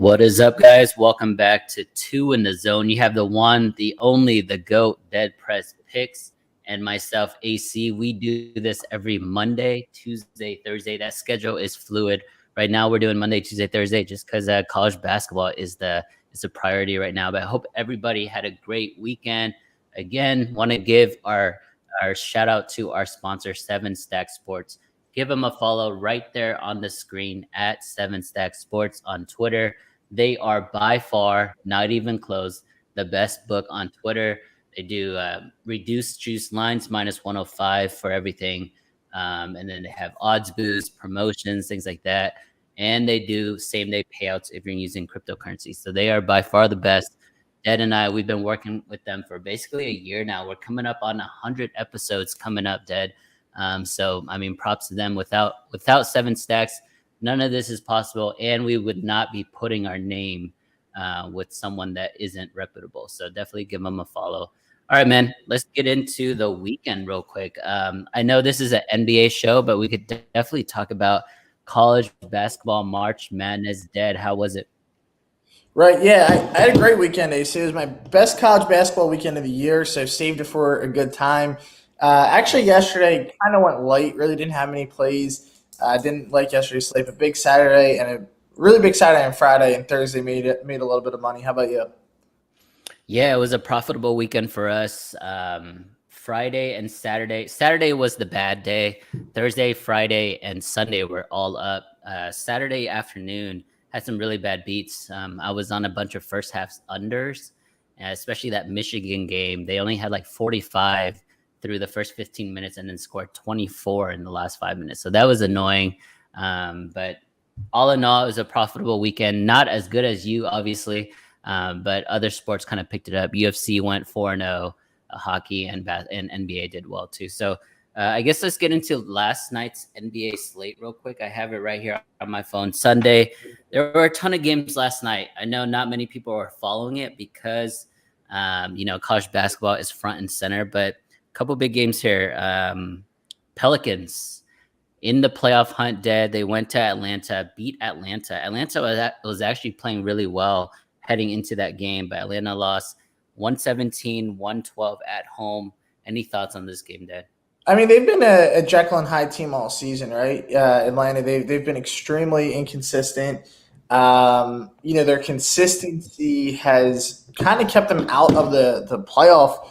What is up, guys? Welcome back to Two in the Zone. You have the one, the only, the GOAT, Dead Press Picks, and myself, AC. We do this every Monday, Tuesday, Thursday. That schedule is fluid. Right now, we're doing Monday, Tuesday, Thursday, just because college basketball is a priority right now. But I hope everybody had a great weekend. Again, want to give our shout out to our sponsor, Seven Stack Sports. Give them a follow right there on the screen at Seven Stack Sports on Twitter. They are by far, not even close, the best book on Twitter. They do reduced juice lines minus 105 for everything. And then they have odds boosts, promotions, things like that. And they do same day payouts if you're using cryptocurrency. So they are by far the best. Ed and I, we've been working with them for basically a year now. We're coming up on 100 episodes coming up, Dead. So, I mean, props to them. Without Seven Stacks, none of this is possible, and we would not be putting our name with someone that isn't reputable. So definitely give them a follow. All right, man, let's get into the weekend real quick. I know this is an NBA show, but we could definitely talk about college basketball, March Madness. Dead, how was it? Right, yeah, I had a great weekend, AC. It was my best college basketball weekend of the year, so saved it for a good time. Actually, yesterday kind of went light, really didn't have many plays. I didn't like yesterday's slate, but big Saturday and a really big Saturday and Friday and Thursday made a little bit of money. How about you? Yeah, it was a profitable weekend for us. Friday and Saturday. Saturday was the bad day. Thursday, Friday, and Sunday were all up. Saturday afternoon had some really bad beats. I was on a bunch of first half unders, especially that Michigan game. They only had like 45 through the first 15 minutes and then scored 24 in the last 5 minutes. So that was annoying. But all in all, it was a profitable weekend. Not as good as you, obviously, but other sports kind of picked it up. UFC went 4-0. Hockey and NBA did well too. So I guess let's get into last night's NBA slate real quick. I have it right here on my phone. Sunday, there were a ton of games last night. I know not many people are following it because, college basketball is front and center, but a couple big games here. Pelicans in the playoff hunt, Dead. They went to Atlanta, beat Atlanta. Atlanta was actually playing really well heading into that game, but Atlanta lost 117-112 at home. Any thoughts on this game, Dad? I mean, they've been a Jekyll and Hyde team all season, right? Atlanta, they've been extremely inconsistent. Their consistency has kind of kept them out of the playoff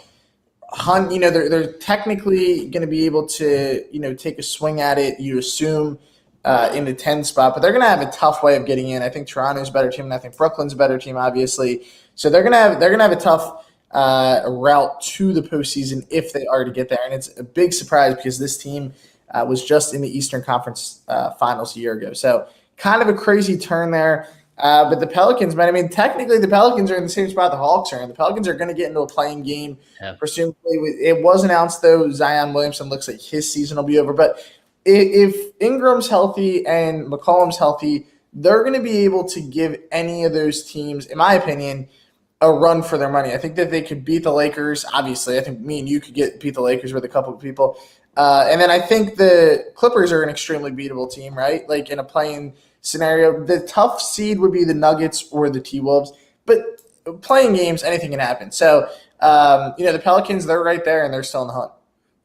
hunt. They're technically going to be able to, take a swing at it, you assume, in the 10 spot, but they're going to have a tough way of getting in. I think Toronto's a better team, and I think Brooklyn's a better team, obviously. So they're gonna have a tough route to the postseason if they are to get there, and it's a big surprise because this team was just in the Eastern Conference Finals a year ago. So kind of a crazy turn there. But the Pelicans, man, I mean, technically the Pelicans are in the same spot the Hawks are in. The Pelicans are going to get into a playing game, presumably. It was announced, though, Zion Williamson looks like his season will be over. But if Ingram's healthy and McCollum's healthy, they're going to be able to give any of those teams, in my opinion, a run for their money. I think that they could beat the Lakers. Obviously, I think me and you could beat the Lakers with a couple of people. And then I think the Clippers are an extremely beatable team, right? Like in a playing scenario, the tough seed would be the Nuggets or the T-Wolves. But playing games, anything can happen. So, the Pelicans, they're right there and they're still in the hunt.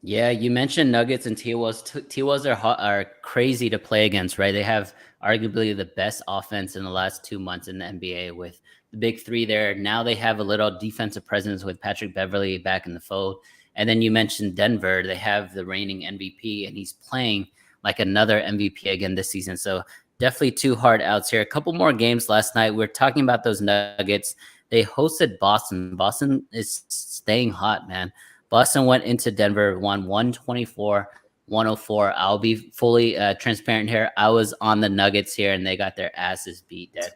Yeah, you mentioned Nuggets and T-Wolves. T-Wolves are crazy to play against, right? They have arguably the best offense in the last 2 months in the NBA with the big three there. Now they have a little defensive presence with Patrick Beverley back in the fold. And then you mentioned Denver. They have the reigning MVP, and he's playing like another MVP again this season. So definitely two hard outs here. A couple more games last night. We're talking about those Nuggets. They hosted Boston. Boston is staying hot, man. Boston went into Denver, won 124-104. I'll be fully transparent here. I was on the Nuggets here, and they got their asses beat, Dead.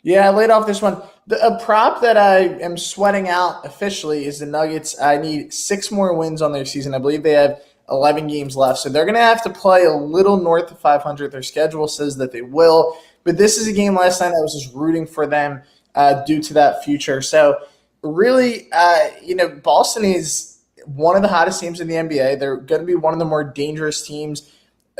Yeah, I laid off this one. A prop that I am sweating out officially is the Nuggets. I need 6 more wins on their season. I believe they have 11 games left. So they're going to have to play a little north of 500. Their schedule says that they will. But this is a game last night I was just rooting for them due to that future. So really, Boston is one of the hottest teams in the NBA. They're going to be one of the more dangerous teams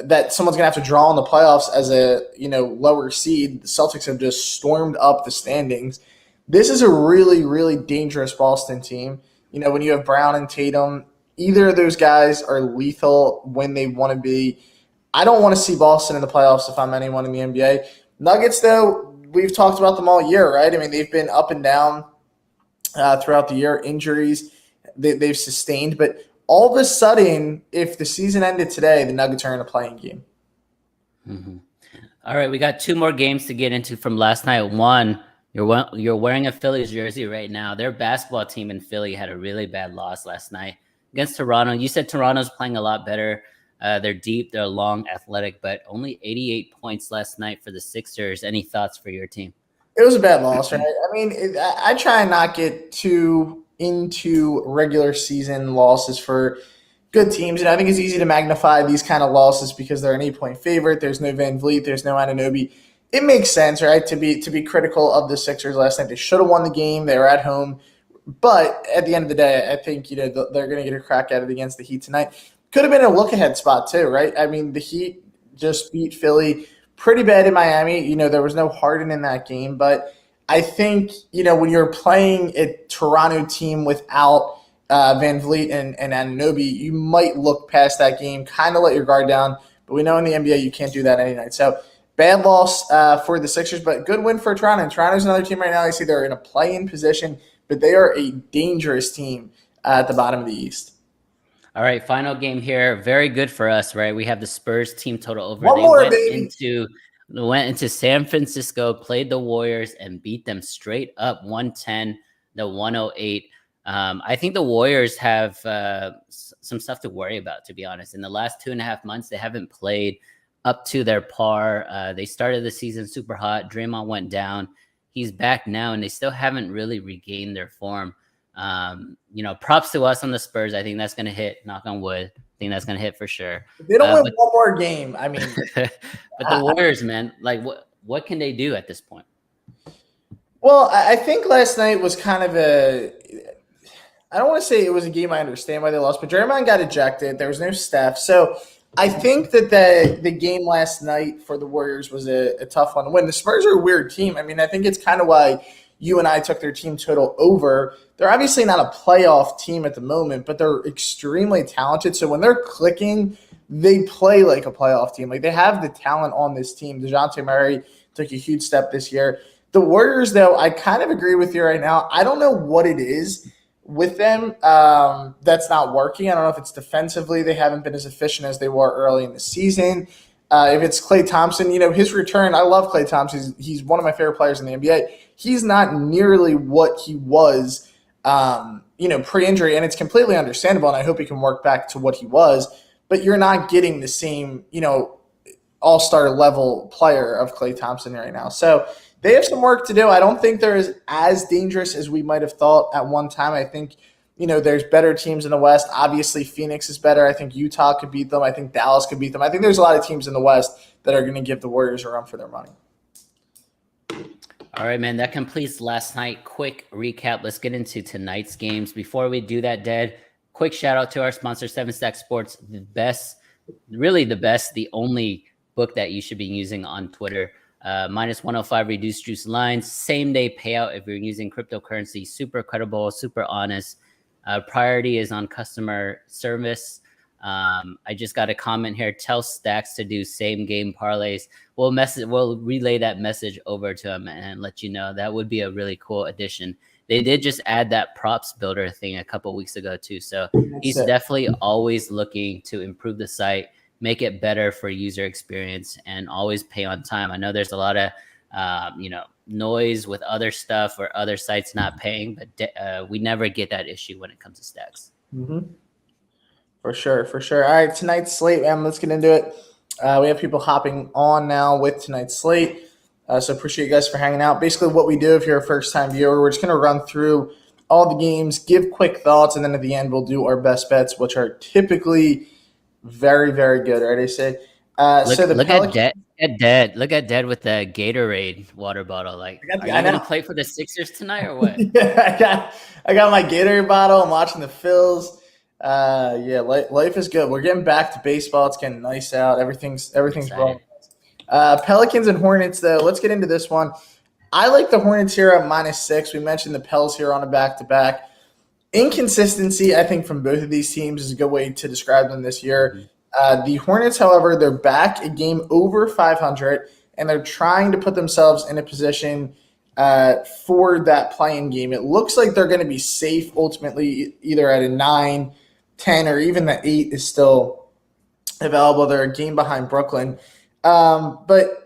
that someone's going to have to draw in the playoffs as a lower seed. The Celtics have just stormed up the standings. This is a really, really dangerous Boston team. When you have Brown and Tatum, either of those guys are lethal when they want to be. I don't want to see Boston in the playoffs if I'm anyone in the NBA. Nuggets, though, we've talked about them all year, right? I mean, they've been up and down throughout the year. Injuries they've sustained, but all of a sudden, if the season ended today, the Nuggets are in a playing game. Mm-hmm. All right, we got 2 more games to get into from last night. One, you're wearing a Phillies jersey right now. Their basketball team in Philly had a really bad loss last night against Toronto. You said Toronto's playing a lot better. They're deep, they're long, athletic, but only 88 points last night for the Sixers. Any thoughts for your team? It was a bad loss, right? I mean, I try and not get too into regular season losses for good teams. And I think it's easy to magnify these kind of losses because they're an 8-point favorite. There's no Van Vliet. There's no Anunoby. It makes sense, right, to be critical of the Sixers last night. They should have won the game. They were at home. But at the end of the day, I think they're going to get a crack at it against the Heat tonight. Could have been a look-ahead spot too, right? I mean, the Heat just beat Philly pretty bad in Miami. There was no Harden in that game. But I think, when you're playing a Toronto team without Van Vliet and Anunoby, you might look past that game, kind of let your guard down. But we know in the NBA you can't do that any night. So bad loss for the Sixers, but good win for Toronto. And Toronto's another team right now. I see they're in a play-in position, but they are a dangerous team at the bottom of the East. All right, final game here. Very good for us, right? We have the Spurs team total over. Went into San Francisco, played the Warriors, and beat them straight up 110-108. I think the Warriors have some stuff to worry about, to be honest. In the last 2.5 months, they haven't played up to their par. They started the season super hot. Draymond went down. He's back now, and they still haven't really regained their form. Props to us on the Spurs. I think that's going to hit, knock on wood. I think that's going to hit for sure. They don't win one more game. I mean, but the Warriors, man, like what can they do at this point? Well, I think last night was kind of I don't want to say it was a game I understand why they lost, but Draymond got ejected. There was no Steph. So I think that the game last night for the Warriors was a tough one to win. The Spurs are a weird team. I mean, I think it's kind of why you and I took their team total over. They're obviously not a playoff team at the moment, but they're extremely talented. So when they're clicking, they play like a playoff team. Like, they have the talent on this team. DeJounte Murray took a huge step this year. The Warriors, though, I kind of agree with you right now. I don't know what it is with them that's not working. I don't know if it's defensively. They haven't been as efficient as they were early in the season. If it's Klay Thompson, his return, I love Klay Thompson. He's one of my favorite players in the NBA. He's not nearly what he was, pre-injury, and it's completely understandable, and I hope he can work back to what he was, but you're not getting the same, all-star level player of Klay Thompson right now. So they have some work to do. I don't think they're as dangerous as we might have thought at one time. I think there's better teams in the West. Obviously, Phoenix is better. I think Utah could beat them. I think Dallas could beat them. I think there's a lot of teams in the West that are going to give the Warriors a run for their money. All right, man, that completes last night. Quick recap. Let's get into tonight's games. Before we do that, Dad, quick shout out to our sponsor, 7 Stack Sports, the best, the only book that you should be using on Twitter. Minus 105 reduced juice lines, same day payout if you're using cryptocurrency. Super credible, super honest. Priority is on customer service. I just got a comment here. Tell Stacks to do same game parlays. We'll relay that message over to him and let you know. That would be a really cool addition. They did just add that props builder thing a couple weeks ago too. So he's definitely always looking to improve the site, make it better for user experience, and always pay on time. I know there's a lot of noise with other stuff or other sites not paying, but we never get that issue when it comes to Stacks. Mm-hmm. For sure. All right, tonight's slate, man, let's get into it. We have people hopping on now with tonight's slate, so appreciate you guys for hanging out. Basically what we do, if you're a first-time viewer, we're just going to run through all the games, give quick thoughts, and then at the end we'll do our best bets, which are typically very, very good, right? I say. Look at Dad with the Gatorade water bottle. Like, are you going to play for the Sixers tonight or what? Yeah, I got my Gatorade bottle. I'm watching the Phils. Yeah, life is good. We're getting back to baseball. It's getting nice out. I'm Everything's excited. rolling. Pelicans and Hornets, though. Let's get into this one. I like the Hornets here at -6. We mentioned the Pels here on a back-to-back. Inconsistency, I think, from both of these teams is a good way to describe them this year. Mhm. The Hornets, however, they're back a game over 500, and they're trying to put themselves in a position for that playing game. It looks like they're going to be safe ultimately, either at a 9, 10, or even the 8 is still available. They're a game behind Brooklyn. But,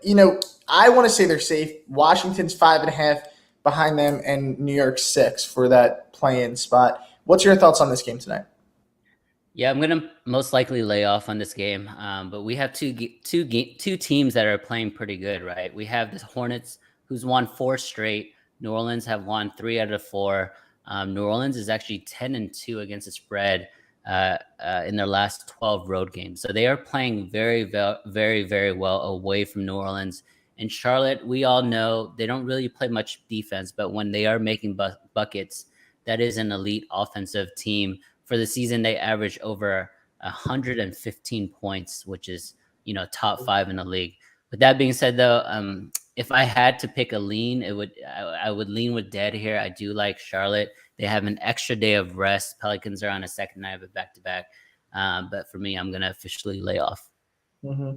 I want to say they're safe. Washington's 5.5 behind them, and New York 6 for that play-in spot. What's your thoughts on this game tonight? Yeah, I'm gonna most likely lay off on this game, but we have two teams that are playing pretty good, right? We have the Hornets, who's won 4 straight. New Orleans have won 3 out of 4. New Orleans is actually 10-2 against the spread in their last 12 road games, so they are playing very, very, very well away from New Orleans. And Charlotte, we all know they don't really play much defense, but when they are making buckets, that is an elite offensive team. For the season, they average over 115 points, which is top 5 in the league. With that being said, though, if I had to pick a lean, I would lean with Dead here. I do like Charlotte. They have an extra day of rest. Pelicans are on a second night of a back-to-back. But for me, I'm gonna officially lay off. Mm-hmm.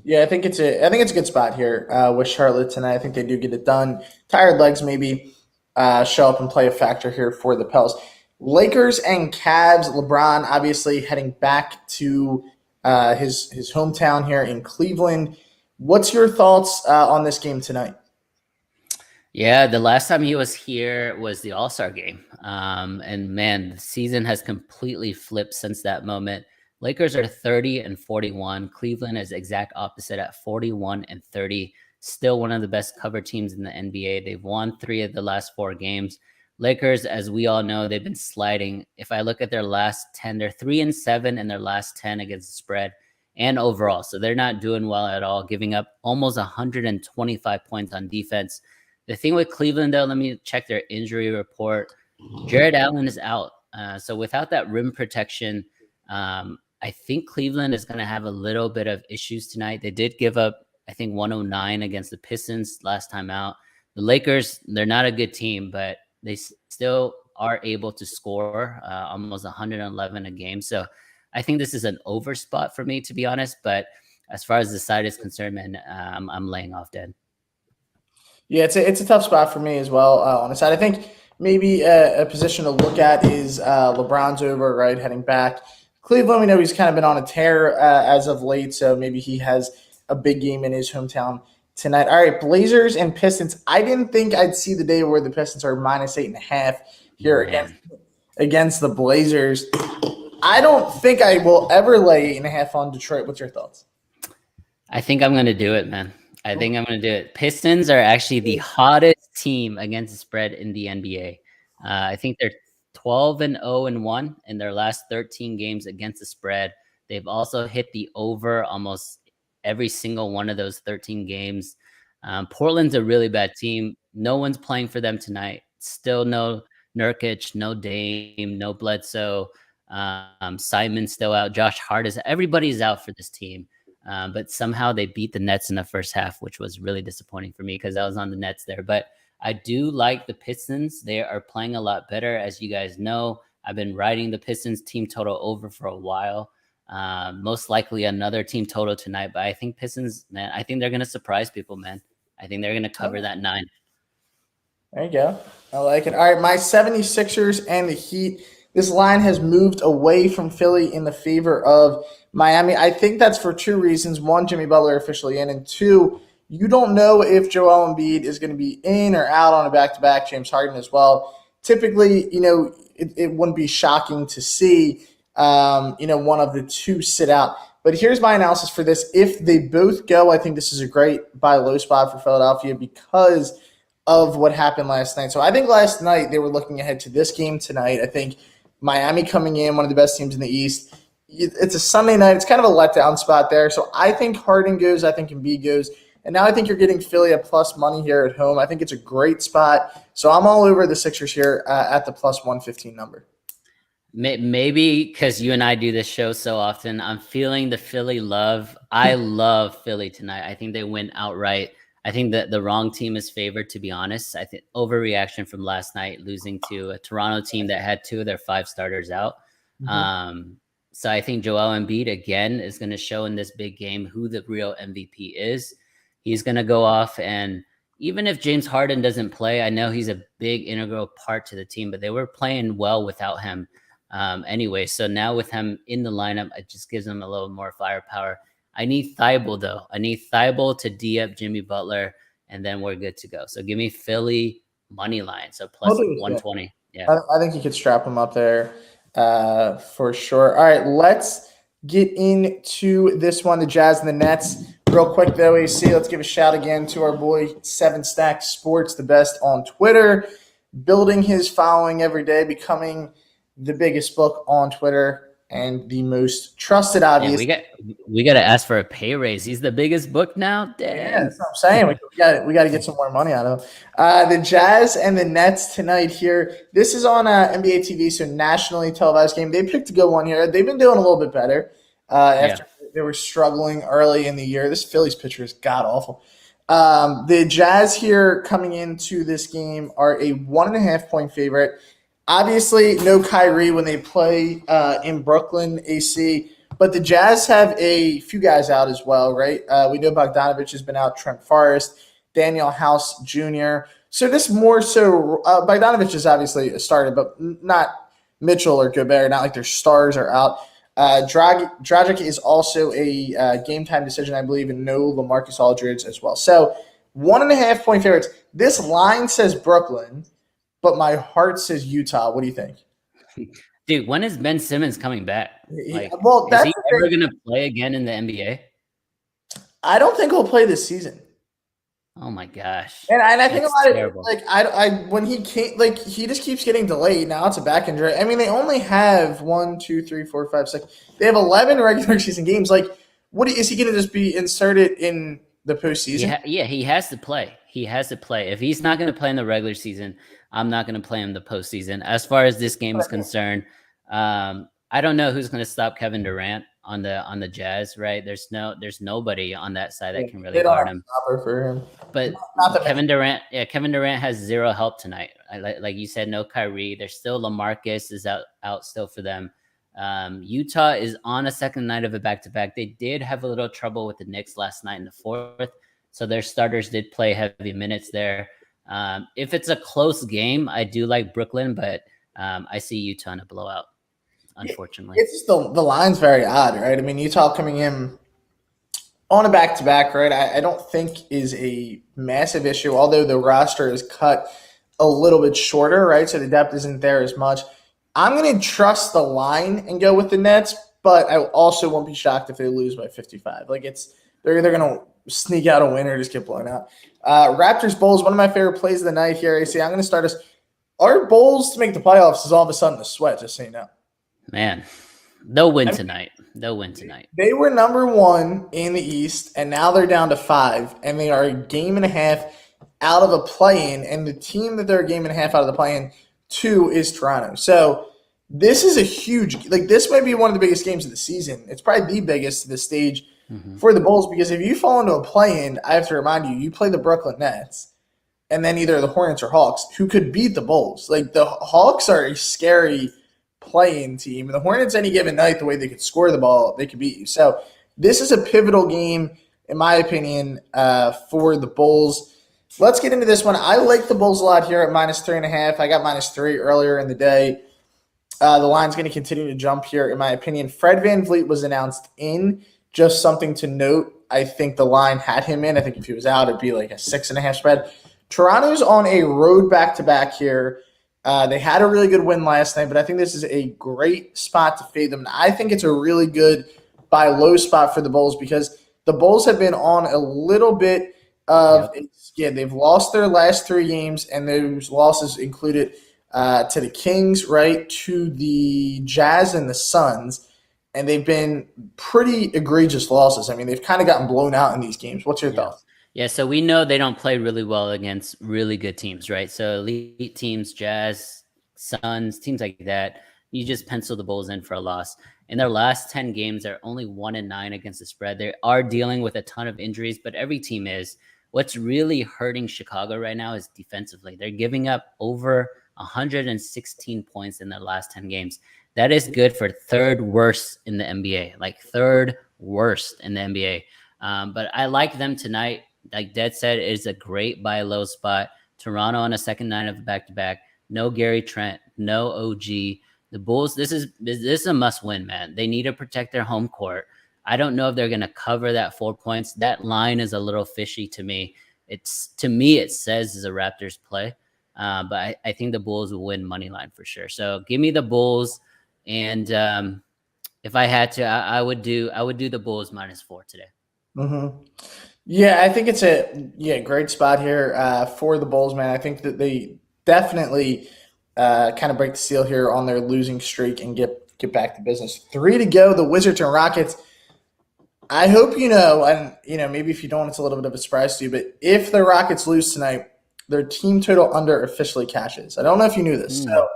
Yeah, I think it's a good spot here with Charlotte tonight. I think they do get it done. Tired legs maybe show up and play a factor here for the Pels. Lakers and Cavs. LeBron obviously heading back to his hometown here in Cleveland. What's your thoughts on this game tonight? Yeah, the last time he was here was the All-Star game. And man, the season has completely flipped since that moment. Lakers are 30-41. Cleveland is exact opposite at 41-30. Still one of the best cover teams in the NBA. They've won 3 of the last 4 games. Lakers, as we all know, they've been sliding. If I look at their last 10, they're 3-7 in their last 10 against the spread and overall. So they're not doing well at all, giving up almost 125 points on defense. The thing with Cleveland, though, let me check their injury report. Jared Allen is out. So without that rim protection, I think Cleveland is going to have a little bit of issues tonight. They did give up, I think, 109 against the Pistons last time out. The Lakers, they're not a good team, but they still are able to score almost 111 a game. So I think this is an over spot for me, to be honest. But as far as the side is concerned, man, I'm laying off Dead. Yeah, it's a tough spot for me as well on the side. I think maybe a position to look at is LeBron's over, right, heading back. Cleveland, we know he's kind of been on a tear as of late, so maybe he has a big game in his hometown tonight. All right, Blazers and Pistons. I didn't think I'd see the day where the Pistons are -8.5 here against the Blazers. I don't think I will ever lay 8.5 on Detroit. What's your thoughts? I think I'm going to do it, man. I think I'm going to do it. Pistons are actually the hottest team against the spread in the NBA. I think they're 12-0-1 in their last 13 games against the spread. They've also hit the over almost every single one of those 13 games. Portland's a really bad team. No one's playing for them tonight. Still no Nurkic, no Dame, no Bledsoe. Simon's still out. Josh Hart everybody's out for this team. But somehow they beat the Nets in the first half, which was really disappointing for me because I was on the Nets there. But I do like the Pistons. They are playing a lot better. As you guys know, I've been riding the Pistons team total over for a while. Most likely another team total tonight. But I think Pistons, man, I think they're going to surprise people, man. I think they're going to cover that 9. There you go. I like it. All right, my 76ers and the Heat. This line has moved away from Philly in the favor of Miami. I think that's for 2 reasons. 1, Jimmy Butler officially in, and 2, you don't know if Joel Embiid is going to be in or out on a back-to-back. James Harden as well. Typically, it wouldn't be shocking to see, one of the 2 sit out. But here's my analysis for this. If they both go, I think this is a great buy low spot for Philadelphia because of what happened last night. So I think last night they were looking ahead to this game tonight. I think Miami coming in, one of the best teams in the East. It's a Sunday night. It's kind of a letdown spot there. So I think Harden goes. I think Embiid goes. And now I think you're getting Philly at plus money here at home. I think it's a great spot. So I'm all over the Sixers here at the plus 115 number. Maybe because you and I do this show so often, I'm feeling the Philly love. I love Philly tonight. I think they win outright. I think that the wrong team is favored, to be honest. I think overreaction from last night, losing to a Toronto team that had 2 of their 5 starters out. So I think Joel Embiid, again, is going to show in this big game who the real MVP is. He's going to go off, and even if James Harden doesn't play, I know he's a big integral part to the team, but they were playing well without him. Anyway, so now with him in the lineup, it just gives them a little more firepower. I need Thibault, though. I need Thibault to D up Jimmy Butler, and then we're good to go. So give me Philly money line, so plus 120. Yeah, I think you could strap him up there for sure. All right, let's get into this one, the Jazz and the Nets. Real quick, though, AC, let's give a shout again to our boy 7 Stack Sports, the best on Twitter, building his following every day, becoming the biggest book on Twitter and the most trusted, obviously. Yeah, we got to ask for a pay raise. He's the biggest book now. Dang. Yeah, that's what I'm saying. We got to get some more money out of him. The Jazz and the Nets tonight here. This is on NBA TV, so nationally televised game. They picked a good one here. They've been doing a little bit better after they were struggling early in the year. This Phillies pitcher is god awful. The Jazz here coming into this game are a 1.5 point favorite. Obviously, no Kyrie when they play in Brooklyn, AC. But the Jazz have a few guys out as well, right? We know Bogdanovich has been out, Trent Forrest, Daniel House Jr. So this more so Bogdanovich is obviously started, but not Mitchell or Gobert. Not like their stars are out. Dragic is also a game-time decision, I believe, and no LaMarcus Aldridge as well. So 1.5 point favorites. This line says Brooklyn, but my heart says Utah. What do you think? Dude, when is Ben Simmons coming back? Like, is he ever going to play again in the NBA? I don't think he'll play this season. Oh my gosh! And I think about it, like I when he came, like he just keeps getting delayed. Now it's a back injury. I mean, they only have 1, 2, 3, 4, 5, 6. They have 11 regular season games. Like, is he going to just be inserted in the postseason? Yeah, he has to play. He has to play. If he's not going to play in the regular season, I'm not going to play him the postseason. As far as this game is concerned, I don't know who's going to stop Kevin Durant on the Jazz. Right? There's nobody on that side that can really guard him. For him. But Kevin Durant has zero help tonight. Like you said, no Kyrie. There's still LaMarcus is out still for them. Utah is on a second night of a back-to-back. They did have a little trouble with the Knicks last night in the fourth, so their starters did play heavy minutes there. If it's a close game, I do like Brooklyn, but I see Utah in a blowout, unfortunately. It's just the line's very odd, right? I mean, Utah coming in on a back-to-back, right, I don't think is a massive issue, although the roster is cut a little bit shorter, right, so the depth isn't there as much. I'm going to trust the line and go with the Nets, but I also won't be shocked if they lose by 55. Like, they're either going to sneak out a win or just get blown out. Raptors Bulls, one of my favorite plays of the night here. AC, I'm going to start us. Our Bulls to make the playoffs is all of a sudden a sweat, just so you know. Man, they'll win tonight. They'll win tonight. They were number 1 in the East, and now they're down to 5, and they are a game and a half out of a play-in, and the team that they're a game and a half out of the play-in 2 is Toronto. So this is a huge – like this might be one of the biggest games of the season. It's probably the biggest to this stage for the Bulls because if you fall into a play-in, I have to remind you, you play the Brooklyn Nets and then either the Hornets or Hawks who could beat the Bulls. Like the Hawks are a scary play-in team. And the Hornets any given night, the way they could score the ball, they could beat you. So this is a pivotal game, in my opinion, for the Bulls. Let's get into this one. I like the Bulls a lot here at -3.5. I got -3 earlier in the day. The line's going to continue to jump here, in my opinion. Fred VanVleet was announced in. Just something to note. I think the line had him in. I think if he was out, it'd be like a 6.5 spread. Toronto's on a road back-to-back here. They had a really good win last night, but I think this is a great spot to fade them. And I think it's a really good buy low spot for the Bulls because the Bulls have been on a little bit of a skid. They've lost their last 3 games, and those losses included to the Kings, right, to the Jazz and the Suns, and they've been pretty egregious losses. I mean, they've kind of gotten blown out in these games. What's your thoughts? Yeah, so we know they don't play really well against really good teams, right? So elite teams, Jazz, Suns, teams like that, you just pencil the Bulls in for a loss. In their last 10 games, they're only 1-9 against the spread. They are dealing with a ton of injuries, but every team is. What's really hurting Chicago right now is defensively. They're giving up over 116 points in their last 10 games. That is good for third worst in the NBA, like third worst in the NBA. But I like them tonight. Like Dad said, it is a great buy low spot. Toronto on a second night of back-to-back. No Gary Trent, no OG. The Bulls, this is a must win, man. They need to protect their home court. I don't know if they're going to cover that 4 points. That line is a little fishy to me. It says is a Raptors play, but I think the Bulls will win money line for sure. So give me the Bulls, and if I had to, I would do the Bulls -4 today. Mm-hmm. Yeah, I think it's a great spot here for the Bulls, man. I think that they definitely kind of break the seal here on their losing streak and get back to business. 3 to go. The Wizards and Rockets. I hope you know, and maybe if you don't, it's a little bit of a surprise to you, but if the Rockets lose tonight, their team total under officially cashes. I don't know if you knew this. So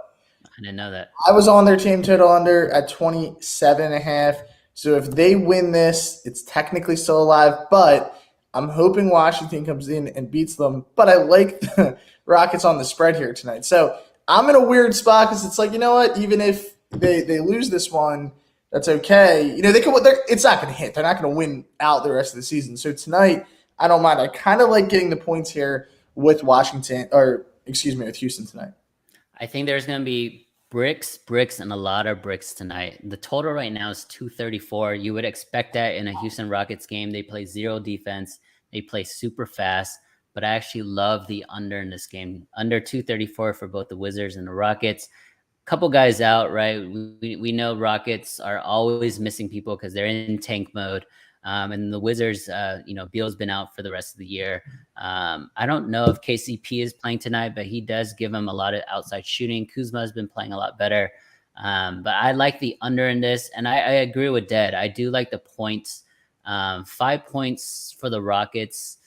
I didn't know that. I was on their team total under at 27.5. So if they win this, it's technically still alive, but I'm hoping Washington comes in and beats them. But I like the Rockets on the spread here tonight. So I'm in a weird spot because it's like, you know what? Even if they lose this one, that's okay. It's not going to hit. They're not going to win out the rest of the season. So tonight, I don't mind. I kind of like getting the points here with with Houston tonight. I think there's going to be bricks, and a lot of bricks tonight. The total right now is 234. You would expect that in a Houston Rockets game. They play zero defense. They play super fast. But I actually love the under in this game. Under 234 for both the Wizards and the Rockets. Couple guys out, right? We know Rockets are always missing people because they're in tank mode. And the Wizards, Beal's been out for the rest of the year. I don't know if KCP is playing tonight, but he does give him a lot of outside shooting. Kuzma has been playing a lot better. But I like the under in this, and I agree with Dad. I do like the points. 5 points for the Rockets.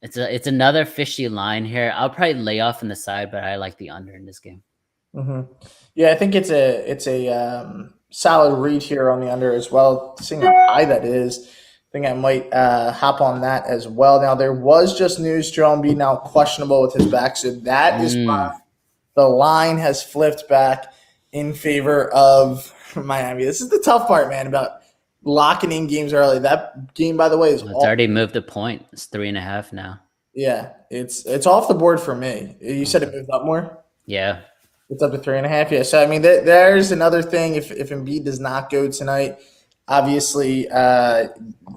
It's another fishy line here. I'll probably lay off on the side, but I like the under in this game. Mm-hmm. Yeah, I think it's a solid read here on the under as well. Seeing how high that is, I think I might hop on that as well. Now, there was just news, Joel Embiid now questionable with his back, so that is why the line has flipped back in favor of Miami. This is the tough part, man, about locking in games early. That game, by the way, is already moved a point. It's 3.5 now. Yeah, it's off the board for me. You said it moved up more? Yeah. It's up to 3.5. Yeah. So, I mean, there's another thing. If Embiid does not go tonight, obviously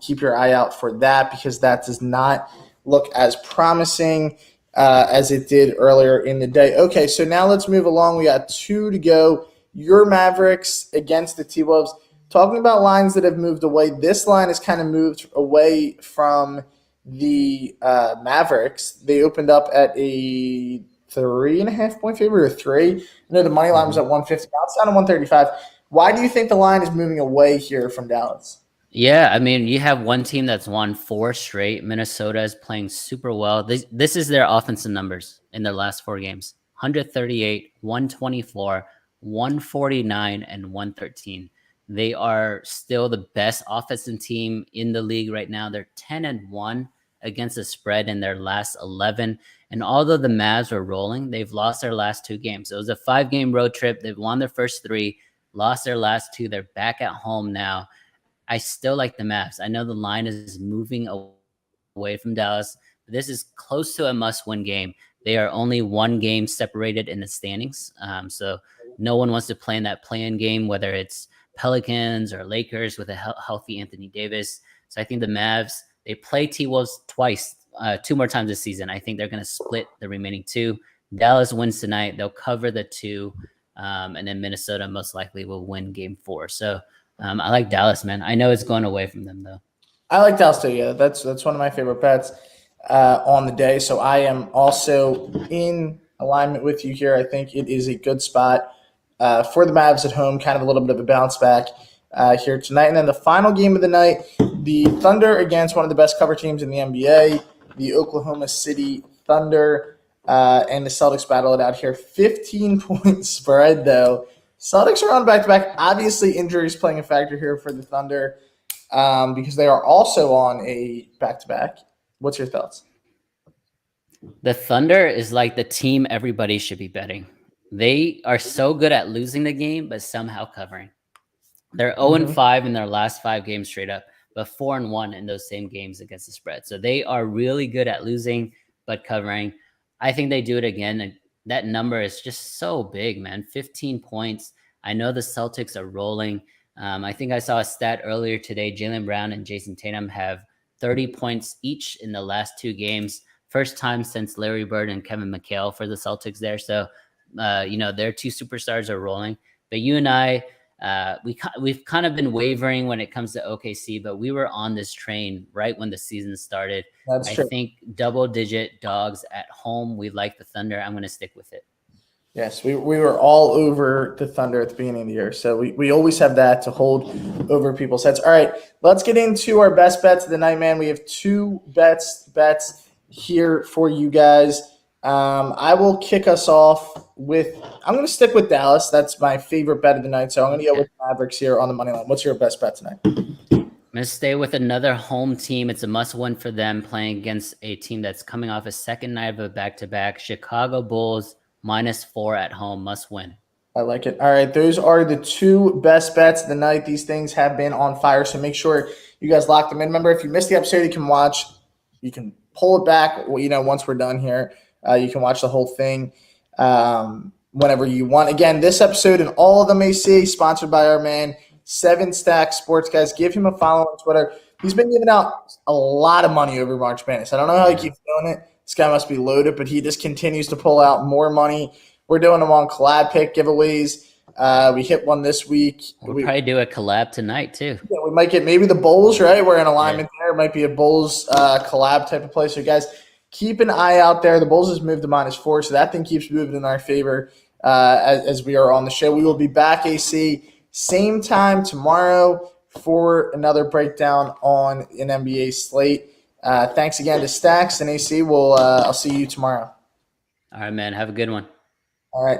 keep your eye out for that because that does not look as promising as it did earlier in the day. Okay, so now let's move along. We got 2 to go. Your Mavericks against the T-Wolves. Talking about lines that have moved away, this line has kind of moved away from the Mavericks. They opened up at a 3.5 point favorite or 3. I know the money line was at 150. Now it's down to 135. Why do you think the line is moving away here from Dallas? Yeah, I mean, you have one team that's won 4 straight. Minnesota is playing super well. This is their offensive numbers in their last 4 games. 138, 124, 149, and 113. They are still the best offensive team in the league right now. They're 10-1 against the spread in their last 11. And although the Mavs are rolling, they've lost their last 2 games. It was a 5-game road trip. They've won their first 3, lost their last 2. They're back at home now. I still like the Mavs. I know the line is moving away from Dallas. But this is close to a must-win game. They are only 1 game separated in the standings. So no one wants to play in that play-in game, whether it's Pelicans or Lakers with a healthy Anthony Davis. So I think the Mavs, they play T-Wolves twice, 2 more times this season. I think they're going to split the remaining 2. Dallas wins tonight. They'll cover the 2. And then Minnesota most likely will win game 4. So I like Dallas, man. I know it's going away from them, though. I like Dallas, too. Yeah, that's one of my favorite bets on the day. So I am also in alignment with you here. I think it is a good spot for the Mavs at home, kind of a little bit of a bounce back here tonight. And then the final game of the night, the Thunder against one of the best cover teams in the NBA, the Oklahoma City Thunder. and the Celtics battle it out here. 15-point spread, though. Celtics are on back-to-back. Obviously, injuries playing a factor here for the Thunder because they are also on a back-to-back. What's your thoughts? The Thunder is like the team everybody should be betting. They are so good at losing the game, but somehow covering. They're 0-5 in their last 5 games straight up, but 4-1 in those same games against the spread. So they are really good at losing, but covering. I think they do it again. And that number is just so big, man. 15 points. I know the Celtics are rolling. I think I saw a stat earlier today. Jaylen Brown and Jason Tatum have 30 points each in the last 2 games. First time since Larry Bird and Kevin McHale for the Celtics there. So, their 2 superstars are rolling. But you and I, we've kind of been wavering when it comes to OKC, but we were on this train right when the season started. That's true. I think double-digit dogs at home. We like the Thunder. I'm going to stick with it. Yes, we were all over the Thunder at the beginning of the year. So we always have that to hold over people's heads. All right, let's get into our best bets of the night, man. We have 2 bets here for you guys. I will kick us off with – I'm going to stick with Dallas. That's my favorite bet of the night. So I'm going to go with Mavericks here on the money line. What's your best bet tonight? I'm going to stay with another home team. It's a must-win for them playing against a team that's coming off a second night of a back-to-back. Chicago Bulls -4 at home, must win. I like it. All right, those are the 2 best bets of the night. These things have been on fire, so make sure you guys lock them in. Remember, if you missed the episode, you can watch. You can pull it back, once we're done here. You can watch the whole thing whenever you want. Again, this episode and all of them AC sponsored by our man, 7 Stack Sports. Guys, give him a follow on Twitter. He's been giving out a lot of money over March Madness. I don't know how he keeps doing it. This guy must be loaded, but he just continues to pull out more money. We're doing them on collab pick giveaways. We hit one this week. We'll probably do a collab tonight, too. Yeah, we might get maybe the Bulls, right? We're in alignment there. It might be a Bulls collab type of play. So, guys, keep an eye out there. The Bulls has moved to -4, so that thing keeps moving in our favor as we are on the show. We will be back, AC, same time tomorrow for another breakdown on an NBA slate. Thanks again to Stacks and AC. I'll see you tomorrow. All right, man. Have a good one.